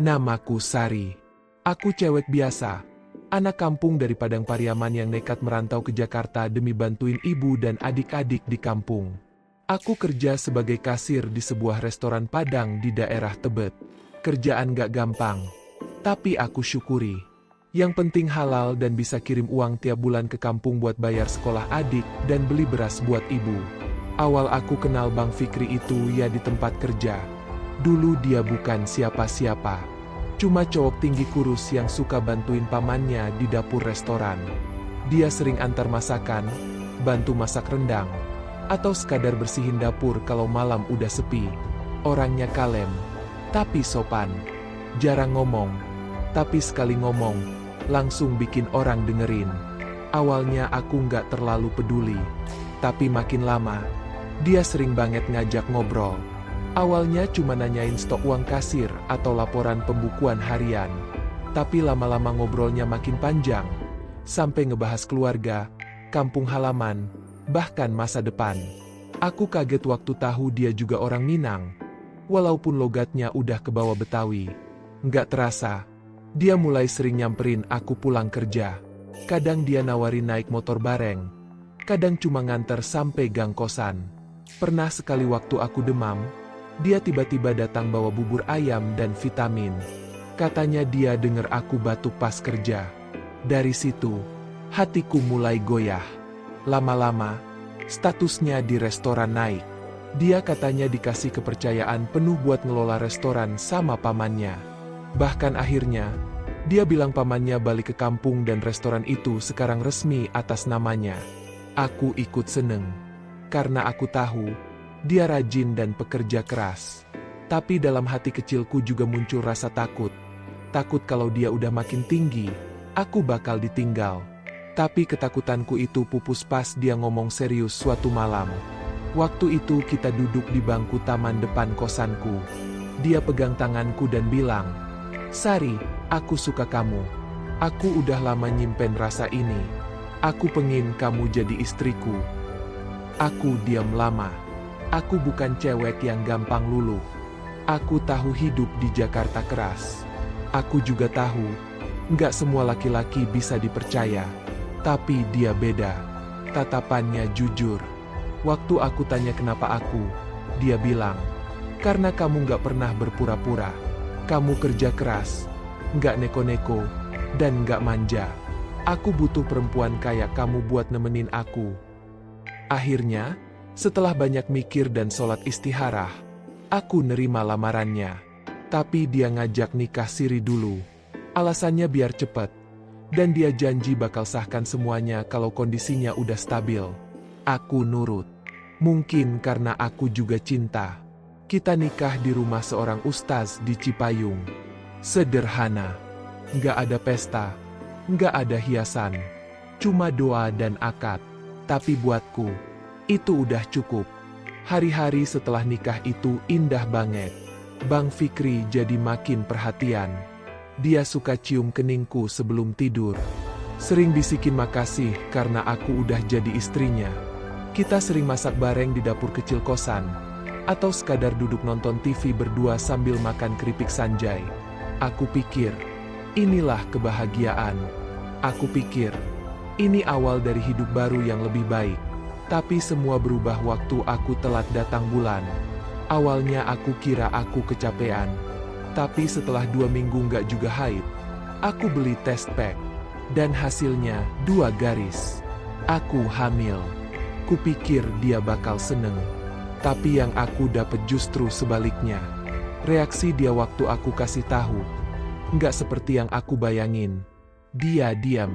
Namaku Sari. Aku cewek biasa. Anak kampung dari Padang Pariaman yang nekat merantau ke Jakarta demi bantuin ibu dan adik-adik di kampung. Aku kerja sebagai kasir di sebuah restoran Padang di daerah Tebet. Kerjaan gak gampang, tapi aku syukuri. Yang penting halal dan bisa kirim uang tiap bulan ke kampung buat bayar sekolah adik dan beli beras buat ibu. Awal aku kenal Bang Fikri itu ya di tempat kerja. Dulu dia bukan siapa-siapa. Cuma cowok tinggi kurus yang suka bantuin pamannya di dapur restoran. Dia sering antar masakan, bantu masak rendang, atau sekadar bersihin dapur kalau malam udah sepi. Orangnya kalem, tapi sopan. Jarang ngomong, tapi sekali ngomong, langsung bikin orang dengerin. Awalnya aku nggak terlalu peduli, tapi makin lama, dia sering banget ngajak ngobrol. Awalnya cuma nanyain stok uang kasir atau laporan pembukuan harian. Tapi lama-lama ngobrolnya makin panjang. Sampai ngebahas keluarga, kampung halaman, bahkan masa depan. Aku kaget waktu tahu dia juga orang Minang. Walaupun logatnya udah kebawa Betawi. Nggak terasa, dia mulai sering nyamperin aku pulang kerja. Kadang dia nawarin naik motor bareng. Kadang cuma nganter sampai gang kosan. Pernah sekali waktu aku demam, dia tiba-tiba datang bawa bubur ayam dan vitamin. Katanya dia dengar aku batuk pas kerja. Dari situ, hatiku mulai goyah. Lama-lama, statusnya di restoran naik. Dia katanya dikasih kepercayaan penuh buat ngelola restoran sama pamannya. Bahkan akhirnya, dia bilang pamannya balik ke kampung dan restoran itu sekarang resmi atas namanya. Aku ikut seneng. Karena aku tahu, dia rajin dan pekerja keras. Tapi dalam hati kecilku juga muncul rasa takut. Takut kalau dia udah makin tinggi, aku bakal ditinggal. Tapi ketakutanku itu pupus pas dia ngomong serius suatu malam. Waktu itu kita duduk di bangku taman depan kosanku. Dia pegang tanganku dan bilang, "Sari, aku suka kamu. Aku udah lama nyimpen rasa ini. Aku pengen kamu jadi istriku." Aku diam lama. Aku bukan cewek yang gampang luluh. Aku tahu hidup di Jakarta keras. Aku juga tahu, nggak semua laki-laki bisa dipercaya. Tapi dia beda. Tatapannya jujur. Waktu aku tanya kenapa aku, dia bilang, "Karena kamu nggak pernah berpura-pura. Kamu kerja keras, nggak neko-neko, dan nggak manja. Aku butuh perempuan kayak kamu buat nemenin aku." Akhirnya, setelah banyak mikir dan sholat istikharah, aku nerima lamarannya. Tapi dia ngajak nikah siri dulu. Alasannya biar cepet. Dan dia janji bakal sahkan semuanya kalau kondisinya udah stabil. Aku nurut. Mungkin karena aku juga cinta. Kita nikah di rumah seorang ustaz di Cipayung. Sederhana. Nggak ada pesta. Nggak ada hiasan. Cuma doa dan akad. Tapi buatku, itu udah cukup. Hari-hari setelah nikah itu indah banget. Bang Fikri jadi makin perhatian. Dia suka cium keningku sebelum tidur. Sering bisikin makasih karena aku udah jadi istrinya. Kita sering masak bareng di dapur kecil kosan. Atau sekadar duduk nonton TV berdua sambil makan keripik sanjay. Aku pikir, inilah kebahagiaan. Aku pikir, ini awal dari hidup baru yang lebih baik. Tapi semua berubah waktu aku telat datang bulan. Awalnya aku kira aku kecapean. Tapi setelah 2 minggu nggak juga haid, aku beli test pack. Dan hasilnya 2 garis. Aku hamil. Kupikir dia bakal seneng. Tapi yang aku dapet justru sebaliknya. Reaksi dia waktu aku kasih tahu, nggak seperti yang aku bayangin. Dia diam.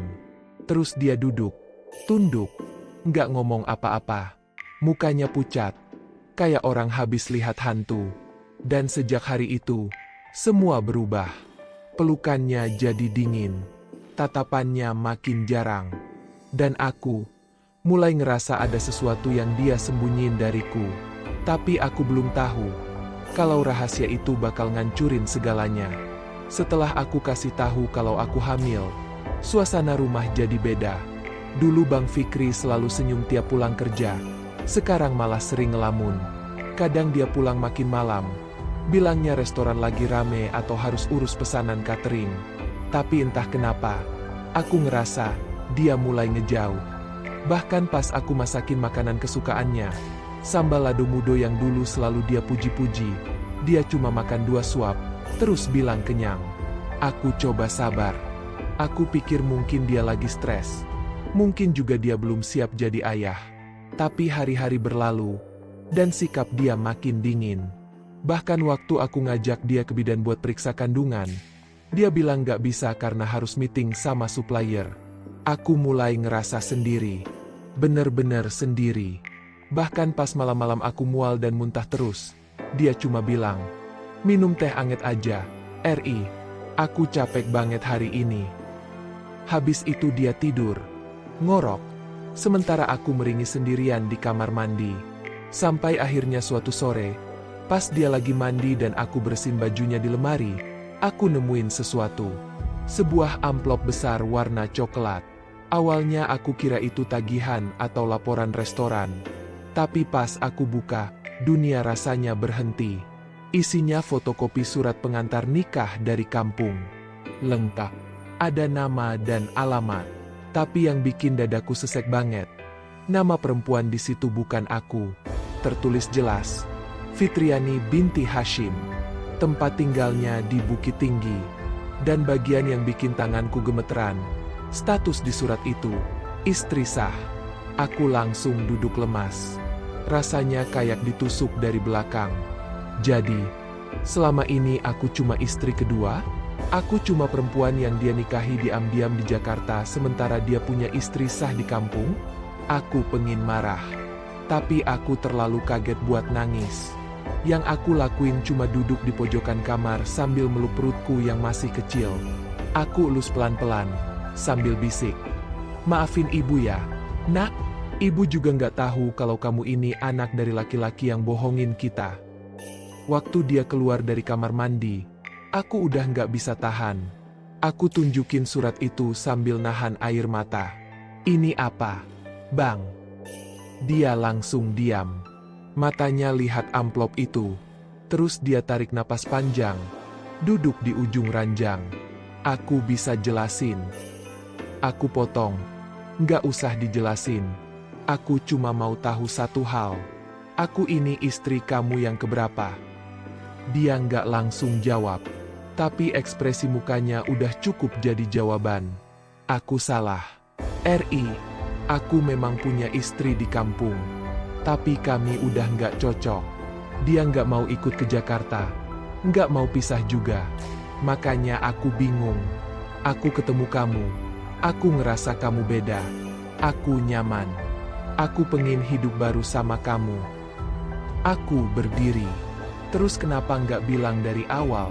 Terus dia duduk, tunduk. Nggak ngomong apa-apa. Mukanya pucat. Kayak orang habis lihat hantu. Dan sejak hari itu, semua berubah. Pelukannya jadi dingin. Tatapannya makin jarang. Dan aku, mulai ngerasa ada sesuatu yang dia sembunyiin dariku. Tapi aku belum tahu, kalau rahasia itu bakal ngancurin segalanya. Setelah aku kasih tahu kalau aku hamil, suasana rumah jadi beda. Dulu Bang Fikri selalu senyum tiap pulang kerja. Sekarang malah sering ngelamun. Kadang dia pulang makin malam. Bilangnya restoran lagi rame atau harus urus pesanan catering. Tapi entah kenapa, aku ngerasa dia mulai ngejauh. Bahkan pas aku masakin makanan kesukaannya, sambal lado mudo yang dulu selalu dia puji-puji, dia cuma makan 2 suap, terus bilang kenyang. Aku coba sabar. Aku pikir mungkin dia lagi stres. Mungkin juga dia belum siap jadi ayah. Tapi hari-hari berlalu, dan sikap dia makin dingin. Bahkan waktu aku ngajak dia ke bidan buat periksa kandungan, dia bilang gak bisa karena harus meeting sama supplier. Aku mulai ngerasa sendiri. Bener-bener sendiri. Bahkan pas malam-malam aku mual dan muntah terus, dia cuma bilang, "Minum teh anget aja, Ri. Aku capek banget hari ini." Habis itu dia tidur, ngorok. Sementara aku meringis sendirian di kamar mandi. Sampai akhirnya suatu sore, pas dia lagi mandi dan aku bersihin bajunya di lemari, aku nemuin sesuatu. Sebuah amplop besar warna coklat. Awalnya aku kira itu tagihan atau laporan restoran. Tapi pas aku buka, dunia rasanya berhenti. Isinya fotokopi surat pengantar nikah dari kampung. Lengkap. Ada nama dan alamat. Tapi yang bikin dadaku sesek banget, nama perempuan di situ bukan aku. Tertulis jelas, Fitriani binti Hashim. Tempat tinggalnya di Bukit Tinggi. Dan bagian yang bikin tanganku gemeteran, status di surat itu, istri sah. Aku langsung duduk lemas. Rasanya kayak ditusuk dari belakang. Jadi, selama ini aku cuma istri kedua? Aku cuma perempuan yang dia nikahi diam-diam di Jakarta sementara dia punya istri sah di kampung? Aku pengen marah. Tapi aku terlalu kaget buat nangis. Yang aku lakuin cuma duduk di pojokan kamar sambil meluk perutku yang masih kecil. Aku elus pelan-pelan, sambil bisik, "Maafin ibu ya, nak. Ibu juga nggak tahu kalau kamu ini anak dari laki-laki yang bohongin kita." Waktu dia keluar dari kamar mandi, aku udah nggak bisa tahan. Aku tunjukin surat itu sambil nahan air mata. "Ini apa, Bang?" Dia langsung diam. Matanya lihat amplop itu. Terus dia tarik napas panjang. Duduk di ujung ranjang. "Aku bisa jelasin." Aku potong. "Nggak usah dijelasin. Aku cuma mau tahu satu hal. Aku ini istri kamu yang keberapa?" Dia nggak langsung jawab. Tapi ekspresi mukanya udah cukup jadi jawaban. "Aku salah, Ri. Aku memang punya istri di kampung. Tapi kami udah nggak cocok. Dia nggak mau ikut ke Jakarta. Nggak mau pisah juga. Makanya aku bingung. Aku ketemu kamu. Aku ngerasa kamu beda. Aku nyaman. Aku pengen hidup baru sama kamu." Aku berdiri. "Terus kenapa nggak bilang dari awal?"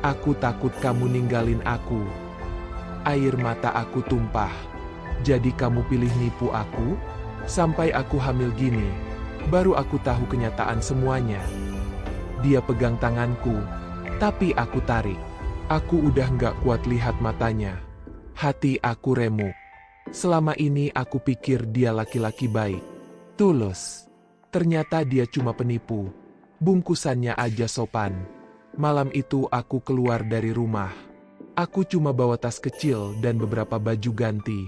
"Aku takut kamu ninggalin aku." Air mata aku tumpah. "Jadi kamu pilih nipu aku? Sampai aku hamil gini, baru aku tahu kenyataan semuanya." Dia pegang tanganku, tapi aku tarik. Aku udah nggak kuat lihat matanya. Hati aku remuk. Selama ini aku pikir dia laki-laki baik, tulus. Ternyata dia cuma penipu. Bungkusannya aja sopan. Malam itu aku keluar dari rumah. Aku cuma bawa tas kecil dan beberapa baju ganti.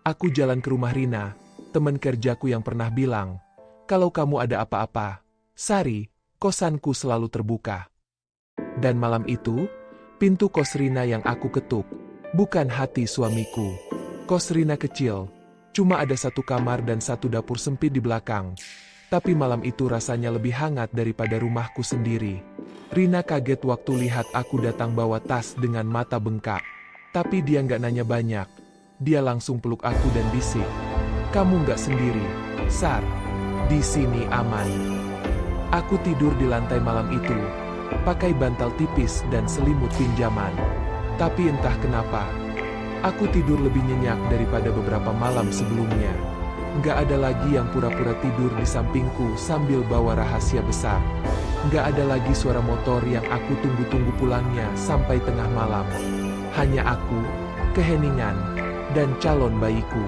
Aku jalan ke rumah Rina, teman kerjaku yang pernah bilang, "Kalau kamu ada apa-apa, Sari, kosanku selalu terbuka." Dan malam itu, pintu kos Rina yang aku ketuk, bukan hati suamiku. Kos Rina kecil, cuma ada 1 kamar dan 1 dapur sempit di belakang. Tapi malam itu rasanya lebih hangat daripada rumahku sendiri. Rina kaget waktu lihat aku datang bawa tas dengan mata bengkak. Tapi dia nggak nanya banyak. Dia langsung peluk aku dan bisik, "Kamu nggak sendiri, Sar. Di sini aman." Aku tidur di lantai malam itu, pakai bantal tipis dan selimut pinjaman. Tapi entah kenapa, aku tidur lebih nyenyak daripada beberapa malam sebelumnya. Nggak ada lagi yang pura-pura tidur di sampingku sambil bawa rahasia besar. Nggak ada lagi suara motor yang aku tunggu-tunggu pulangnya sampai tengah malam. Hanya aku, keheningan, dan calon bayiku.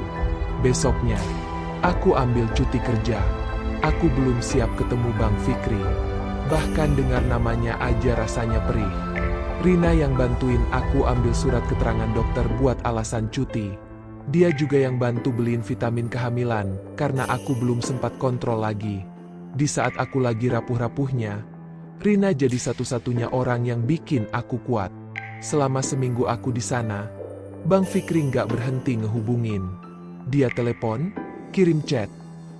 Besoknya, aku ambil cuti kerja. Aku belum siap ketemu Bang Fikri. Bahkan dengar namanya aja rasanya perih. Rina yang bantuin aku ambil surat keterangan dokter buat alasan cuti. Dia juga yang bantu beliin vitamin kehamilan, karena aku belum sempat kontrol lagi. Di saat aku lagi rapuh-rapuhnya, Rina jadi satu-satunya orang yang bikin aku kuat. Selama seminggu aku di sana, Bang Fikri nggak berhenti ngehubungin. Dia telepon, kirim chat,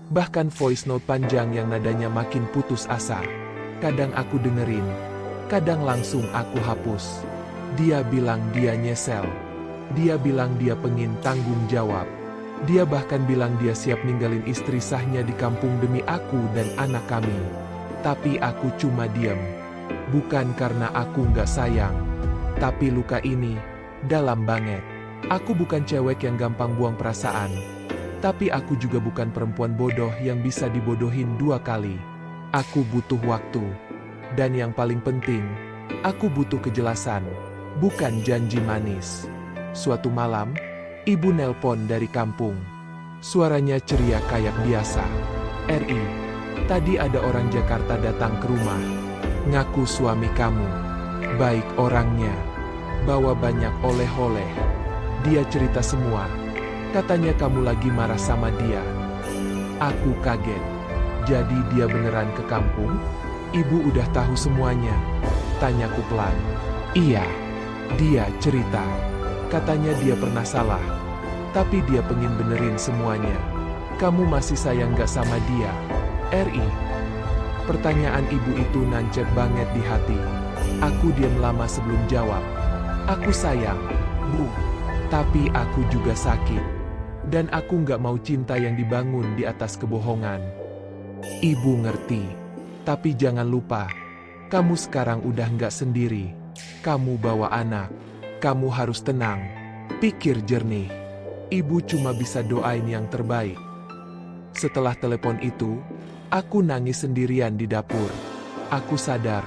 bahkan voice note panjang yang nadanya makin putus asa. Kadang aku dengerin, kadang langsung aku hapus. Dia bilang dia nyesel. Dia bilang dia pengen tanggung jawab. Dia bahkan bilang dia siap ninggalin istri sahnya di kampung demi aku dan anak kami. Tapi aku cuma diam. Bukan karena aku nggak sayang, tapi luka ini dalam banget. Aku bukan cewek yang gampang buang perasaan. Tapi aku juga bukan perempuan bodoh yang bisa dibodohin 2 kali. Aku butuh waktu. Dan yang paling penting, aku butuh kejelasan, bukan janji manis. Suatu malam, ibu nelpon dari kampung. Suaranya ceria kayak biasa. "Ri, tadi ada orang Jakarta datang ke rumah. Ngaku suami kamu. Baik orangnya. Bawa banyak oleh-oleh. Dia cerita semua. Katanya kamu lagi marah sama dia." Aku kaget. Jadi dia beneran ke kampung? Ibu udah tahu semuanya? Tanyaku pelan. Iya, dia cerita. Katanya dia pernah salah. Tapi dia pengen benerin semuanya. Kamu masih sayang gak sama dia? Ri. Pertanyaan ibu itu nancep banget di hati. Aku diam lama sebelum jawab. Aku sayang, Bu. Tapi aku juga sakit. Dan aku gak mau cinta yang dibangun di atas kebohongan. Ibu ngerti. Tapi jangan lupa, kamu sekarang udah gak sendiri. Kamu bawa anak. Kamu harus tenang. Pikir jernih. Ibu cuma bisa doain yang terbaik. Setelah telepon itu, aku nangis sendirian di dapur. Aku sadar,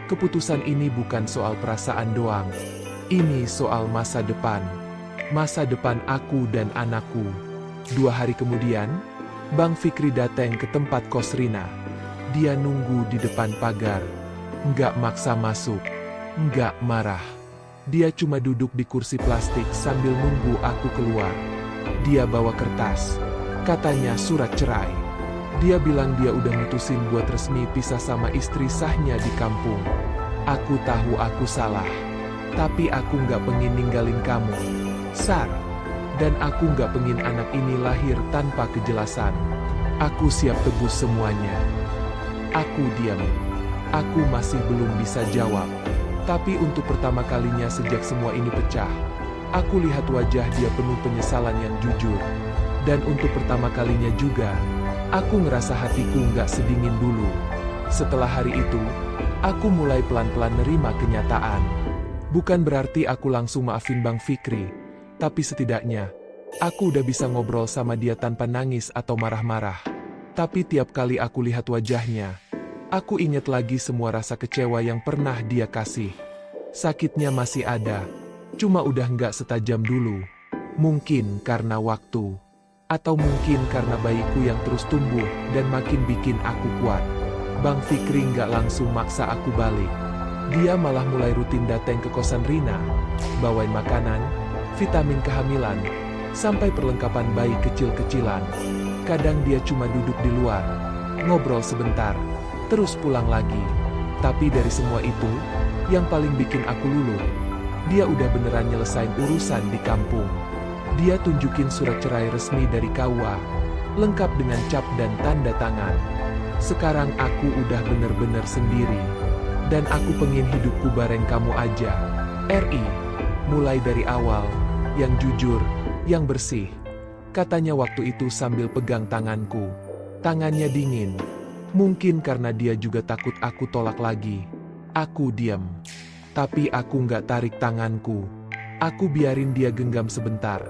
keputusan ini bukan soal perasaan doang. Ini soal masa depan. Masa depan aku dan anakku. 2 hari kemudian, Bang Fikri datang ke tempat kos Rina. Dia nunggu di depan pagar. Nggak maksa masuk. Nggak marah. Dia cuma duduk di kursi plastik sambil nunggu aku keluar. Dia bawa kertas. Katanya surat cerai. Dia bilang dia udah mutusin buat resmi pisah sama istri sahnya di kampung. Aku tahu aku salah. Tapi aku nggak pengen ninggalin kamu, Sar. Dan aku nggak pengen anak ini lahir tanpa kejelasan. Aku siap tebus semuanya. Aku diam. Aku masih belum bisa jawab. Tapi untuk pertama kalinya sejak semua ini pecah, aku lihat wajah dia penuh penyesalan yang jujur. Dan untuk pertama kalinya juga, aku ngerasa hatiku nggak sedingin dulu. Setelah hari itu, aku mulai pelan-pelan nerima kenyataan. Bukan berarti aku langsung maafin Bang Fikri, tapi setidaknya, aku udah bisa ngobrol sama dia tanpa nangis atau marah-marah. Tapi tiap kali aku lihat wajahnya, aku ingat lagi semua rasa kecewa yang pernah dia kasih. Sakitnya masih ada, cuma udah nggak setajam dulu. Mungkin karena waktu. Atau mungkin karena bayiku yang terus tumbuh dan makin bikin aku kuat. Bang Fikri nggak langsung maksa aku balik. Dia malah mulai rutin datang ke kosan Rina, bawain makanan, vitamin kehamilan, sampai perlengkapan bayi kecil-kecilan. Kadang dia cuma duduk di luar, ngobrol sebentar, terus pulang lagi. Tapi dari semua itu, yang paling bikin aku luluh, dia udah beneran nyelesain urusan di kampung. Dia tunjukin surat cerai resmi dari KUA, lengkap dengan cap dan tanda tangan. Sekarang aku udah bener-bener sendiri. Dan aku pengen hidupku bareng kamu aja. Ri, mulai dari awal, yang jujur, yang bersih. Katanya waktu itu sambil pegang tanganku. Tangannya dingin. Mungkin karena dia juga takut aku tolak lagi. Aku diam. Tapi aku nggak tarik tanganku. Aku biarin dia genggam sebentar.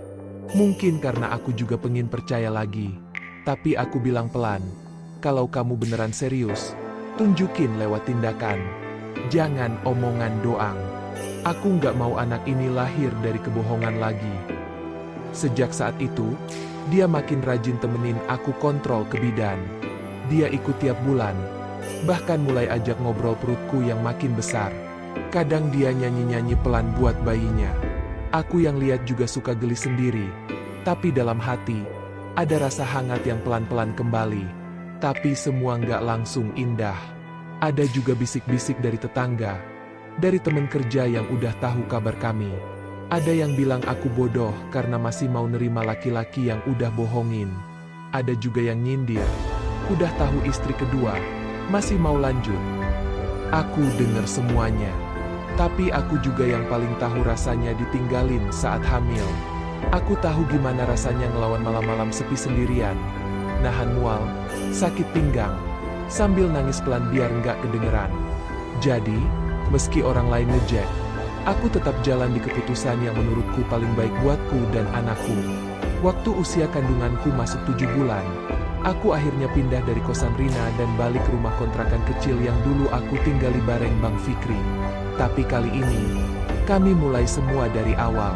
Mungkin karena aku juga pengen percaya lagi. Tapi aku bilang pelan. Kalau kamu beneran serius, tunjukin lewat tindakan. Jangan omongan doang. Aku nggak mau anak ini lahir dari kebohongan lagi. Sejak saat itu, dia makin rajin temenin aku kontrol ke bidan. Dia ikut tiap bulan. Bahkan mulai ajak ngobrol perutku yang makin besar. Kadang dia nyanyi-nyanyi pelan buat bayinya. Aku yang lihat juga suka geli sendiri. Tapi dalam hati, ada rasa hangat yang pelan-pelan kembali. Tapi semua nggak langsung indah. Ada juga bisik-bisik dari tetangga. Dari teman kerja yang udah tahu kabar kami. Ada yang bilang aku bodoh karena masih mau nerima laki-laki yang udah bohongin. Ada juga yang nyindir. Udah tahu istri kedua, masih mau lanjut. Aku dengar semuanya. Tapi aku juga yang paling tahu rasanya ditinggalin saat hamil. Aku tahu gimana rasanya ngelawan malam-malam sepi sendirian. Nahan mual, sakit pinggang, sambil nangis pelan biar nggak kedengeran. Jadi, meski orang lain ngejek, aku tetap jalan di keputusan yang menurutku paling baik buatku dan anakku. Waktu usia kandunganku masuk 7 bulan, aku akhirnya pindah dari kosan Rina dan balik ke rumah kontrakan kecil yang dulu aku tinggali bareng Bang Fikri. Tapi kali ini, kami mulai semua dari awal.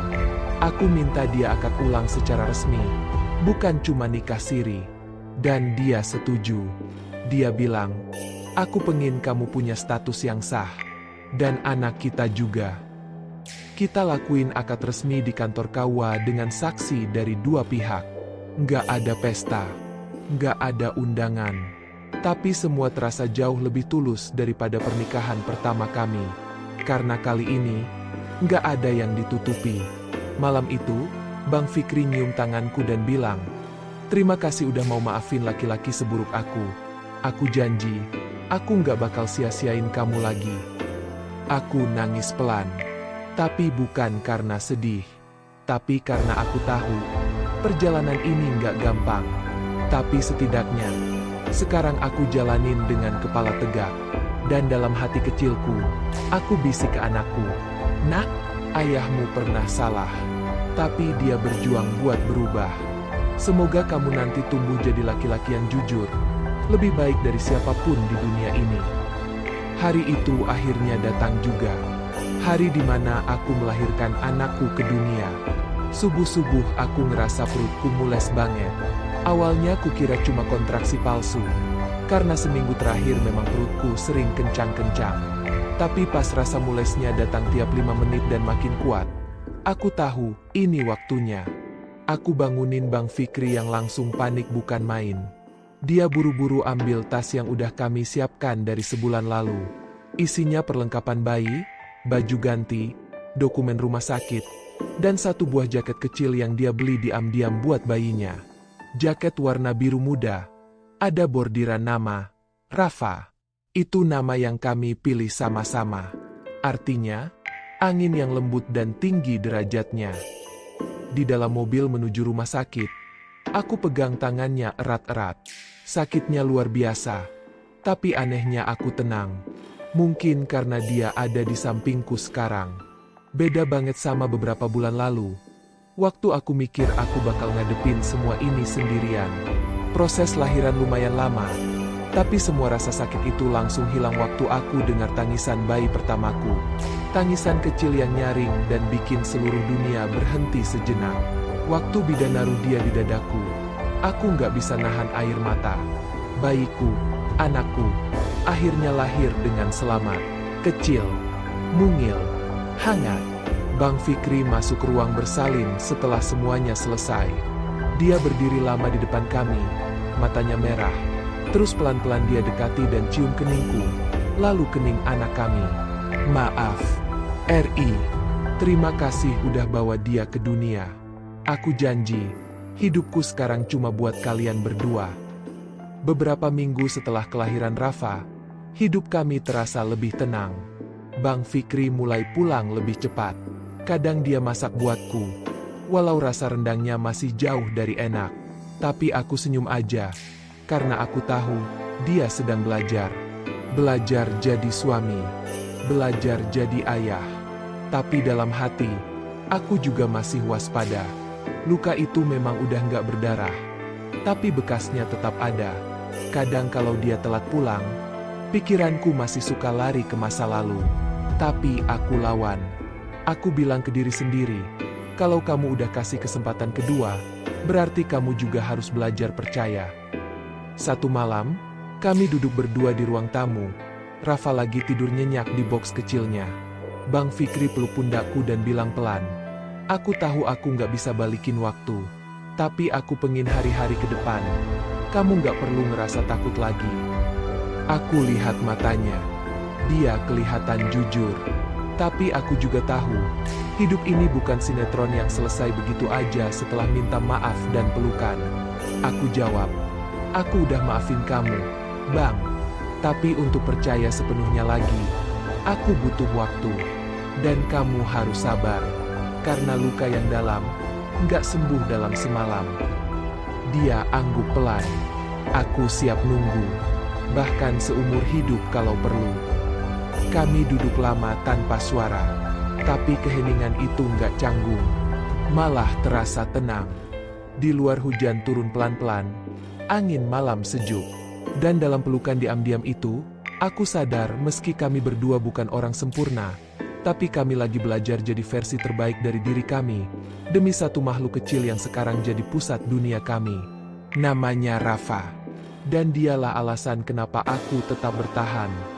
Aku minta dia akad ulang secara resmi, bukan cuma nikah siri. Dan dia setuju. Dia bilang, aku pengen kamu punya status yang sah. Dan anak kita juga. Kita lakuin akad resmi di kantor KUA dengan saksi dari dua pihak. Nggak ada pesta. Nggak ada undangan. Tapi semua terasa jauh lebih tulus daripada pernikahan pertama kami. Karena kali ini, nggak ada yang ditutupi. Malam itu, Bang Fikri nyium tanganku dan bilang, terima kasih udah mau maafin laki-laki seburuk aku. Aku janji, aku nggak bakal sia-siain kamu lagi. Aku nangis pelan. Tapi bukan karena sedih. Tapi karena aku tahu, perjalanan ini nggak gampang. Tapi setidaknya, sekarang aku jalanin dengan kepala tegak. Dan dalam hati kecilku, aku bisik ke anakku, "Nak, ayahmu pernah salah. Tapi dia berjuang buat berubah. Semoga kamu nanti tumbuh jadi laki-laki yang jujur, lebih baik dari siapapun di dunia ini." Hari itu akhirnya datang juga. Hari di mana aku melahirkan anakku ke dunia. Subuh-subuh aku ngerasa perutku mules banget. Awalnya kukira cuma kontraksi palsu. Karena seminggu terakhir memang perutku sering kencang-kencang. Tapi pas rasa mulesnya datang tiap 5 menit dan makin kuat, aku tahu ini waktunya. Aku bangunin Bang Fikri yang langsung panik bukan main. Dia buru-buru ambil tas yang udah kami siapkan dari sebulan lalu. Isinya perlengkapan bayi, baju ganti, dokumen rumah sakit, dan satu buah jaket kecil yang dia beli diam-diam buat bayinya. Jaket warna biru muda. Ada bordiran nama, Rafa. Itu nama yang kami pilih sama-sama. Artinya, angin yang lembut dan tinggi derajatnya. Di dalam mobil menuju rumah sakit, aku pegang tangannya erat-erat. Sakitnya luar biasa. Tapi anehnya aku tenang. Mungkin karena dia ada di sampingku sekarang. Beda banget sama beberapa bulan lalu. Waktu aku mikir aku bakal ngadepin semua ini sendirian. Proses lahiran lumayan lama, tapi semua rasa sakit itu langsung hilang waktu aku dengar tangisan bayi pertamaku. Tangisan kecil yang nyaring dan bikin seluruh dunia berhenti sejenak. Waktu bidan naruh dia di dadaku, aku nggak bisa nahan air mata. Bayiku, anakku, akhirnya lahir dengan selamat. Kecil, mungil, hangat. Bang Fikri masuk ruang bersalin setelah semuanya selesai. Dia berdiri lama di depan kami, matanya merah. Terus pelan-pelan dia dekati dan cium keningku, lalu kening anak kami. Maaf, RI. Terima kasih udah bawa dia ke dunia. Aku janji, hidupku sekarang cuma buat kalian berdua. Beberapa minggu setelah kelahiran Rafa, hidup kami terasa lebih tenang. Bang Fikri mulai pulang lebih cepat. Kadang dia masak buatku. Walau rasa rendangnya masih jauh dari enak, tapi aku senyum aja, karena aku tahu, dia sedang belajar. Belajar jadi suami, belajar jadi ayah. Tapi dalam hati, aku juga masih waspada. Luka itu memang udah nggak berdarah, tapi bekasnya tetap ada. Kadang kalau dia telat pulang, pikiranku masih suka lari ke masa lalu. Tapi aku lawan. Aku bilang ke diri sendiri, kalau kamu udah kasih kesempatan kedua, berarti kamu juga harus belajar percaya. Satu malam, Kami duduk berdua di ruang tamu. Rafa lagi tidur nyenyak di box kecilnya. Bang Fikri peluk pundakku dan bilang pelan, "Aku tahu aku nggak bisa balikin waktu. Tapi aku pengin hari-hari ke depan. Kamu nggak perlu ngerasa takut lagi." Aku lihat matanya. Dia kelihatan jujur. Tapi aku juga tahu, hidup ini bukan sinetron yang selesai begitu aja setelah minta maaf dan pelukan. Aku jawab, "Aku udah maafin kamu, Bang. Tapi untuk percaya sepenuhnya lagi, aku butuh waktu. Dan kamu harus sabar. Karena luka yang dalam, nggak sembuh dalam semalam." Dia angguk pelan. Aku siap nunggu. Bahkan seumur hidup kalau perlu. Kami duduk lama tanpa suara. Tapi keheningan itu nggak canggung. Malah terasa tenang. Di luar hujan turun pelan-pelan. Angin malam sejuk. Dan dalam pelukan diam-diam itu, aku sadar meski kami berdua bukan orang sempurna, tapi kami lagi belajar jadi versi terbaik dari diri kami, demi satu makhluk kecil yang sekarang jadi pusat dunia kami. Namanya Rafa. Dan dialah alasan kenapa aku tetap bertahan.